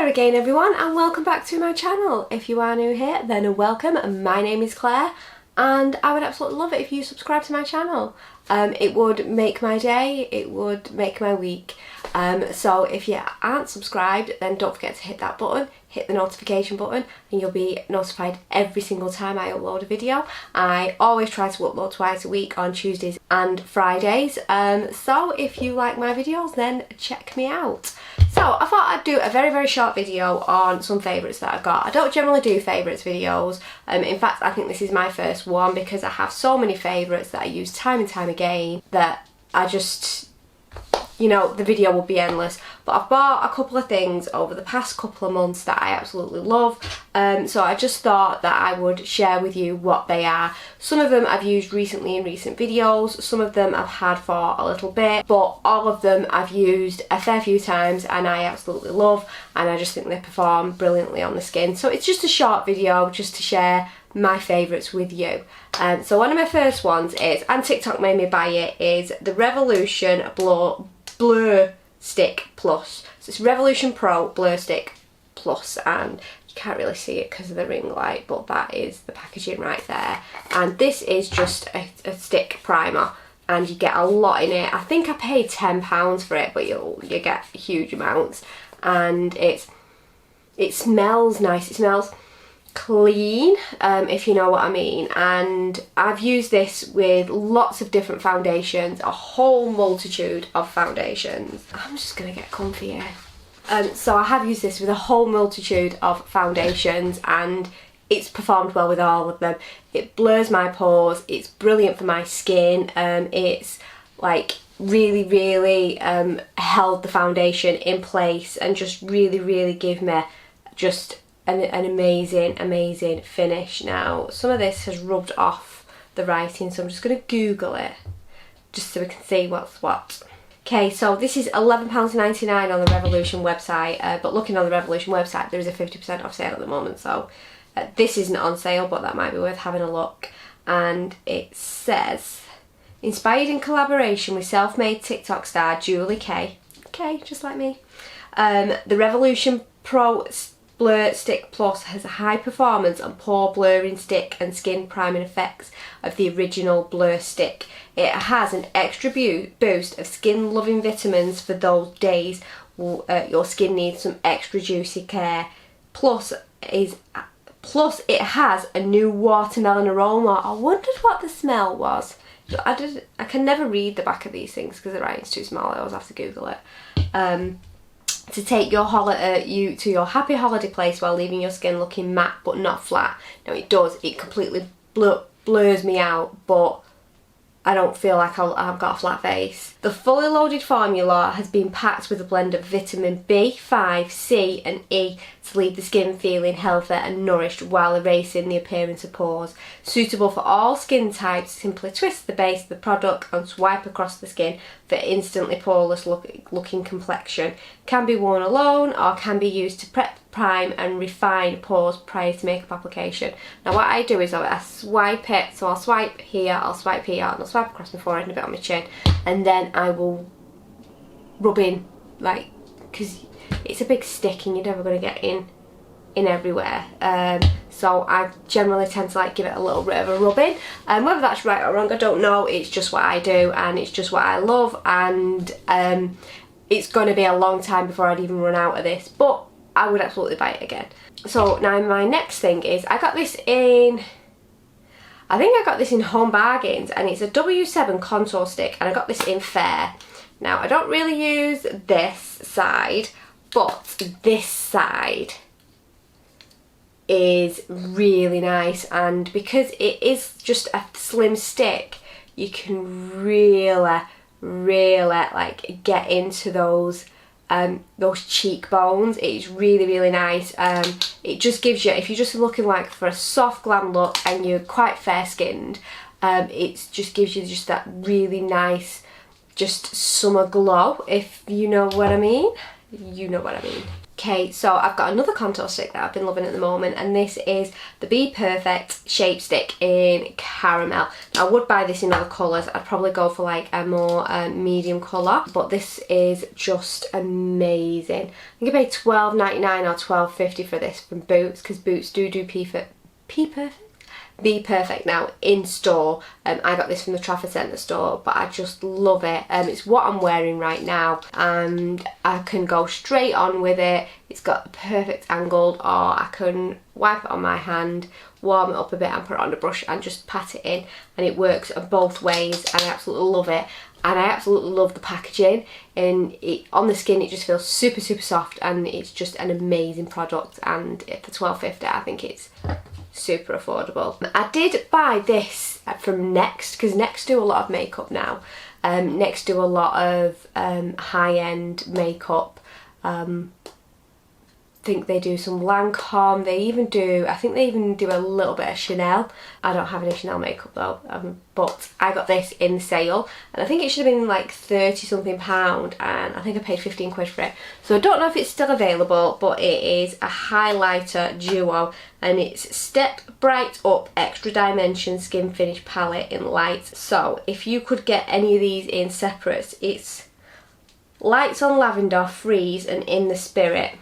there again everyone, and welcome back to my channel. If you are new here, then welcome. My name is Claire and I would absolutely love it if you subscribe to my channel. It would make my day, it would make my week. So if you aren't subscribed, then don't forget to hit that button, hit the notification button, and you'll be notified every single time I upload a video. I always try to upload twice a week on Tuesdays and Fridays, so if you like my videos then check me out. So I thought I'd do a very short video on some favourites that I've got. I don't generally do favourites videos, in fact I think this is my first one because I have so many favourites that I use time and time again that I just, you know, the video will be endless. But I've bought a couple of things over the past couple of months that I absolutely love, so I just thought that I would share with you what they are. Some of them I've used recently in recent videos, some of them I've had for a little bit, but all of them I've used a fair few times and I absolutely love, and I just think they perform brilliantly on the skin. So it's just a short video just to share my favourites with you. So one of my first ones is, and TikTok made me buy it, is the Revolution Blur Stick Plus. So it's Revolution Pro Blur Stick Plus, and you can't really see it because of the ring light, but that is the packaging right there. And this is just a stick primer, and you get a lot in it. I think I paid £10 for it, but you get huge amounts, and it smells nice. It smells clean, if you know what I mean, and I've used this with lots of different foundations, a whole multitude of foundations. I'm just gonna get comfy here. So I have used this with a whole multitude of foundations and it's performed well with all of them. It blurs my pores, it's brilliant for my skin, it's like really held the foundation in place and just really give me just an amazing finish. Now some of this has rubbed off the writing, so I'm just going to Google it just so we can see what's what. Okay, so this is £11.99 on the Revolution website, but looking on the Revolution website there is a 50% off sale at the moment, so this isn't on sale, but that might be worth having a look. And it says, inspired in collaboration with self-made TikTok star Julie Kay, just like me, the Revolution Pro Blur Stick Plus has a high performance and pore blurring stick and skin priming effects of the original Blur Stick. It has an extra boost of skin loving vitamins for those days your skin needs some extra juicy care. Plus it has a new watermelon aroma. I wondered what the smell was. I can never read the back of these things because the writing's too small. I always have to Google it. To take you to your happy holiday place while leaving your skin looking matte but not flat. Now it does, it completely blurs me out, but I don't feel like I've got a flat face. The fully loaded formula has been packed with a blend of vitamin B5, C and E to leave the skin feeling healthy and nourished while erasing the appearance of pores. Suitable for all skin types, simply twist the base of the product and swipe across the skin for instantly poreless looking complexion. Can be worn alone or can be used to prep, prime and refine pores prior to makeup application. Now what I do is I swipe it, so I'll swipe here, I'll swipe here, and I'll swipe across my forehead and a bit on my chin, and then I will rub in, like, because it's a big stick and you're never going to get in everywhere, so I generally tend to like give it a little bit of a rub in, and whether that's right or wrong I don't know, it's just what I do and it's just what I love, and it's going to be a long time before I'd even run out of this, but I would absolutely buy it again. So now my next thing is, I got this in, I think I got this in Home Bargains, and it's a W7 contour stick, and I got this in Fair. Now I don't really use this side, but this side is really nice, and because it is just a slim stick you can really like get into those cheekbones. It's really nice. It just gives you, if you're just looking like for a soft glam look and you're quite fair skinned, it just gives you just that really nice just summer glow, if you know what I mean. You know what I mean. Okay, so I've got another contour stick that I've been loving at the moment, and this is the Be Perfect Shape Stick in Caramel. Now, I would buy this in other colours. I'd probably go for like a more medium colour, but this is just amazing. I think I paid £12.99 or £12.50 for this from Boots, because Boots do Be Perfect now in store. I got this from the Trafford Centre store, but I just love it. It's what I'm wearing right now, and I can go straight on with it. It's got the perfect angled, or I can wipe it on my hand, warm it up a bit and put it on the brush and just pat it in, and it works both ways, and I absolutely love it. And I absolutely love the packaging, and on the skin it just feels super soft, and it's just an amazing product. And for £12.50 I think it's super affordable. I did buy this from Next, because Next do a lot of makeup now. Next do a lot of high-end makeup. I think they do some Lancome, I think they even do a little bit of Chanel. I don't have any Chanel makeup though, but I got this in sale, and I think it should have been like 30 something pound, and I think I paid 15 quid for it. So I don't know if it's still available, but it is a highlighter duo, and it's Step Bright Up Extra Dimension Skin Finish Palette in light. So if you could get any of these in separates, it's Lights on Lavender, Freeze, and In the Spirit.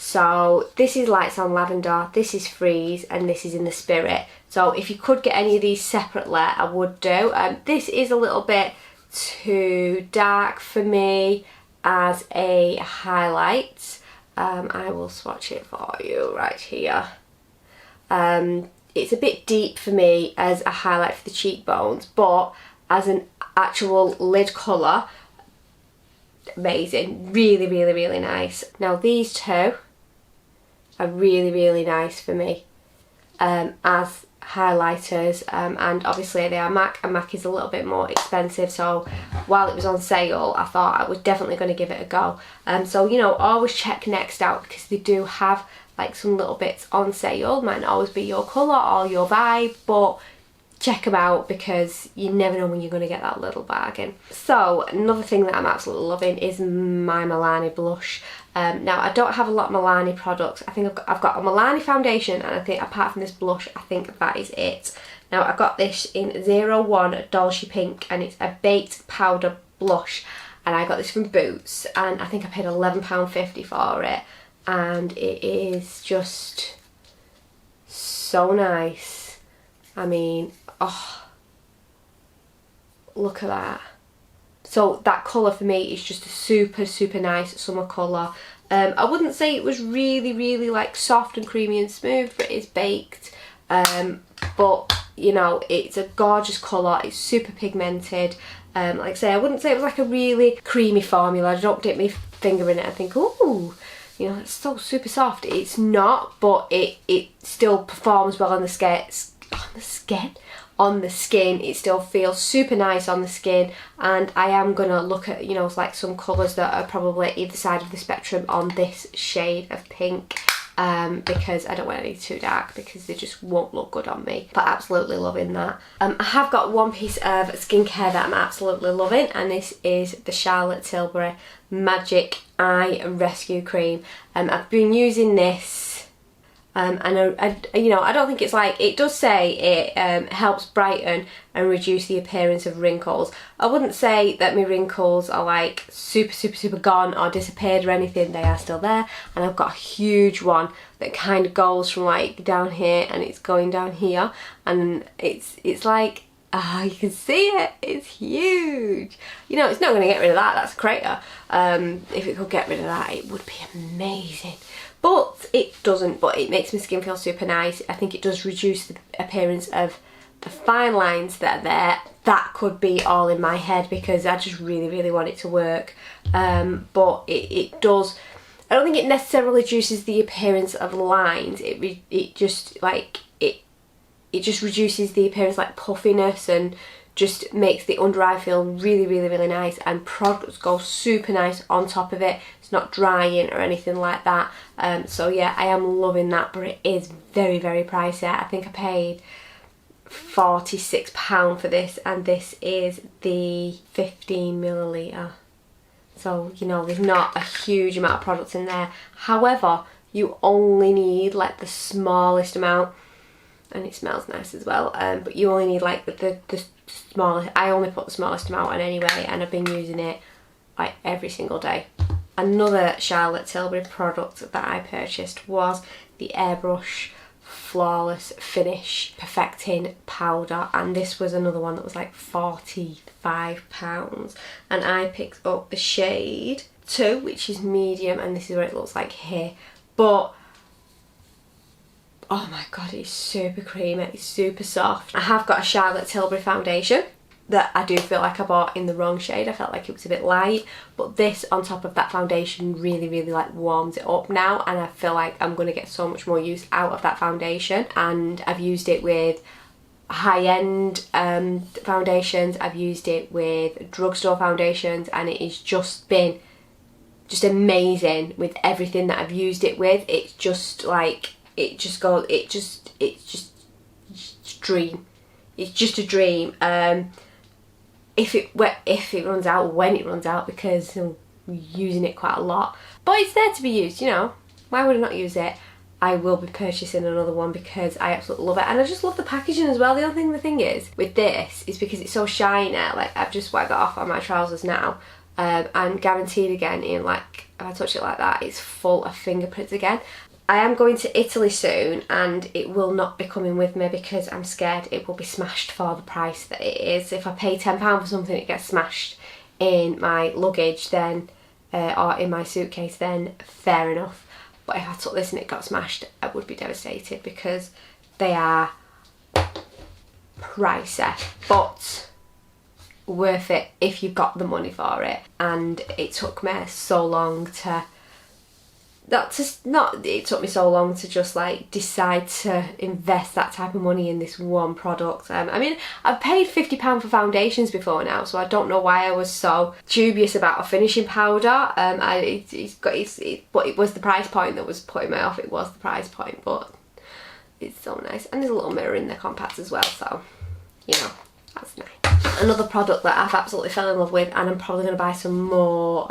So this is Lights on Lavender, this is Freeze, and this is In the Spirit. So if you could get any of these separately, I would do. This is a little bit too dark for me as a highlight. I will swatch it for you right here. It's a bit deep for me as a highlight for the cheekbones, but as an actual lid colour, amazing. Really nice. Now these two are really nice for me as highlighters, and obviously they are MAC, and MAC is a little bit more expensive, so while it was on sale I thought I was definitely going to give it a go. So you know, always check Next out, because they do have like some little bits on sale. Might not always be your colour or your vibe, but check them out, because you never know when you're going to get that little bargain. So another thing that I'm absolutely loving is my Milani blush. Now I don't have a lot of Milani products. I think I've got a Milani foundation, and I think apart from this blush, I think that is it. Now I got this in 01 Dolce Pink, and it's a baked powder blush, and I got this from Boots, and I think I paid £11.50 for it, and it is just so nice. I mean, oh, look at that. So that colour for me is just a super nice summer colour. I wouldn't say it was really like soft and creamy and smooth, but it is baked. But you know, it's a gorgeous colour. It's super pigmented. Like I say, I wouldn't say it was like a really creamy formula. I don't dip my finger in it and think, ooh, you know, it's so super soft. It's not, but it still performs well on the skin. It still feels super nice on the skin, and I am gonna look at, you know, like some colours that are probably either side of the spectrum on this shade of pink, because I don't want any too dark, because they just won't look good on me. But absolutely loving that. I have got one piece of skincare that I'm absolutely loving, and this is the Charlotte Tilbury Magic Eye Rescue Cream. I've been using this, and you know, I don't think it's like, it does say it helps brighten and reduce the appearance of wrinkles. I wouldn't say that my wrinkles are like super gone or disappeared or anything. They are still there, and I've got a huge one that kind of goes from like down here, and it's going down here, and it's like, ah, you can see it, it's huge. You know, it's not going to get rid of that, that's a crater. If it could get rid of that, it would be amazing. But it doesn't, but it makes my skin feel super nice. I think it does reduce the appearance of the fine lines that are there. That could be all in my head, because I just really want it to work. But it does, I don't think it necessarily reduces the appearance of lines. It just like, it just reduces the appearance like puffiness, and just makes the under eye feel really nice, and products go super nice on top of it. It's not drying or anything like that. So yeah, I am loving that, but it is very pricey. I think I paid £46 for this, and this is the 15ml. So, you know, there's not a huge amount of products in there. However, you only need like the smallest amount, and it smells nice as well. But you only need like the smallest. I only put the smallest amount on anyway, and I've been using it like every single day. Another Charlotte Tilbury product that I purchased was the Airbrush Flawless Finish Perfecting Powder, and this was another one that was like £45, and I picked up the shade 2, which is medium, and this is what it looks like here. But oh my god, it's super creamy, it's super soft. I have got a Charlotte Tilbury foundation that I do feel like I bought in the wrong shade. I felt like it was a bit light, but this on top of that foundation really like warms it up now, and I feel like I'm going to get so much more use out of that foundation. And I've used it with high-end foundations, I've used it with drugstore foundations, and it has just been amazing with everything that I've used it with. It's just like, it's just a dream. It's just a dream. If it runs out, when it runs out, because I'm using it quite a lot, but it's there to be used, you know, why would I not use it? I will be purchasing another one because I absolutely love it, and I just love the packaging as well. The thing is with this is because it's so shiny, like I've just wiped that off on my trousers now, and guaranteed again, in like, if I touch it like that, it's full of fingerprints again. I am going to Italy soon, and it will not be coming with me because I'm scared it will be smashed for the price that it is. If I pay £10 for something that gets smashed in my luggage, then or in my suitcase, then fair enough. But if I took this and it got smashed, I would be devastated because they are pricey, but worth it if you've got the money for it. And it took me so long to it took me so long to just like decide to invest that type of money in this one product. I mean, I've paid £50 for foundations before now, so I don't know why I was so dubious about a finishing powder. But it was the price point that was putting me off. It was the price point, but it's so nice, and there's a little mirror in the compacts as well, so you know, that's nice. Another product that I've absolutely fell in love with, and I'm probably going to buy some more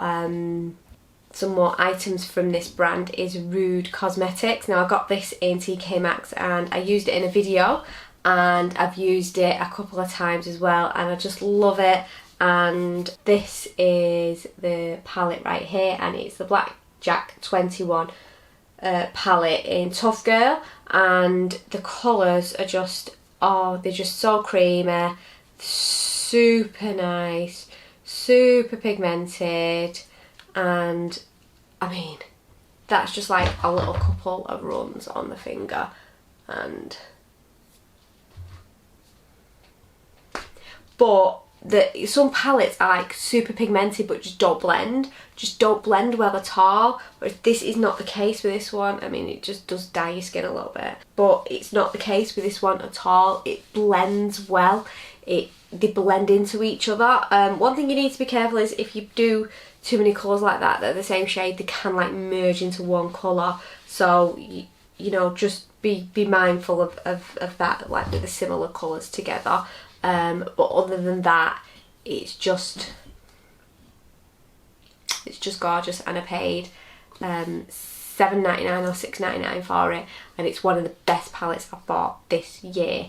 items from this brand, is Rude Cosmetics. Now I got this in TK Maxx and I used it in a video, and I've used it a couple of times as well, and I just love it. And this is the palette right here, and it's the Blackjack 21 palette in Tough Girl, and the colours are just, oh, they're just so creamy, super nice, super pigmented. And I mean, that's just like a little couple of runs on the finger, but some palettes are like super pigmented but just don't blend well at all. But this is not the case with this one. I mean, it just does dye your skin a little bit, but it's not the case with this one at all. It blends well. They blend into each other. One thing you need to be careful is if you do too many colours like that are the same shade, they can like merge into one colour. So you know, just be mindful of that, like with the similar colours together. But other than that, it's just gorgeous, and I paid $7.99 or $6.99 for it, and it's one of the best palettes I've bought this year.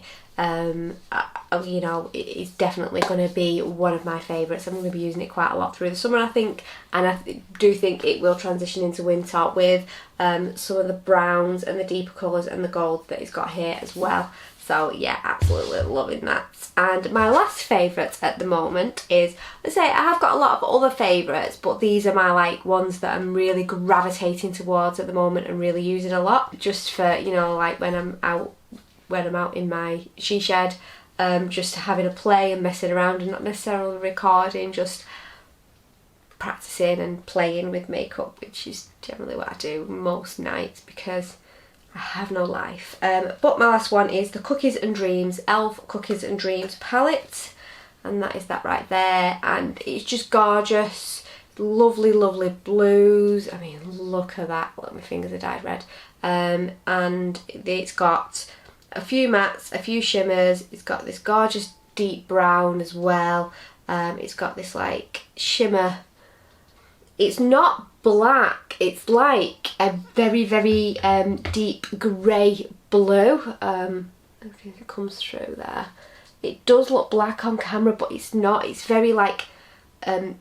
You know, it's definitely going to be one of my favourites. I'm going to be using it quite a lot through the summer, I think, and I do think it will transition into winter with some of the browns and the deeper colours and the gold that it's got here as well. So yeah, absolutely loving that. And my last favourite at the moment is, let's say, I have got a lot of other favourites, but these are my like ones that I'm really gravitating towards at the moment and really using a lot, just for, you know, like when I'm out in my she shed, just having a play and messing around and not necessarily recording, just practicing and playing with makeup, which is generally what I do most nights because I have no life. But my last one is the Cookies and Dreams e.l.f. Cookies and Dreams palette, and that is that right there, and it's just gorgeous. Lovely, lovely blues. I mean, look at that. Look, my fingers are dyed red. And it's got a few mattes, a few shimmers. It's got this gorgeous deep brown as well. It's got this like shimmer It's not black, it's like a very, very deep grey blue. I think it comes through there. It does look black on camera, but it's not. It's very like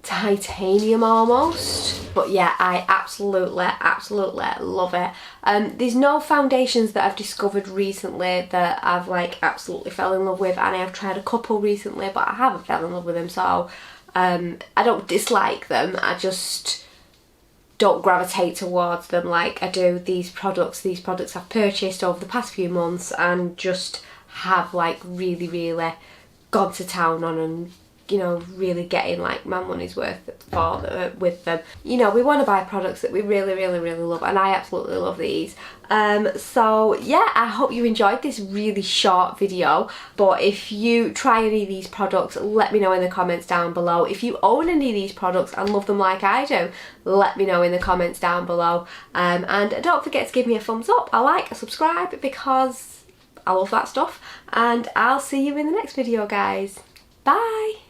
titanium almost. But yeah, I absolutely love it. There's no foundations that I've discovered recently that I've like absolutely fell in love with, and I have tried a couple recently but I haven't fell in love with them, so I don't dislike them, I just don't gravitate towards them like I do these products. These products I've purchased over the past few months and just have like really gone to town on, and you know, really getting like my money's worth for with them. You know, we want to buy products that we really love, and I absolutely love these. So yeah, I hope you enjoyed this really short video, but if you try any of these products, let me know in the comments down below. If you own any of these products and love them like I do, let me know in the comments down below. And don't forget to give me a thumbs up, a like, a subscribe, because I love that stuff, and I'll see you in the next video, guys. Bye!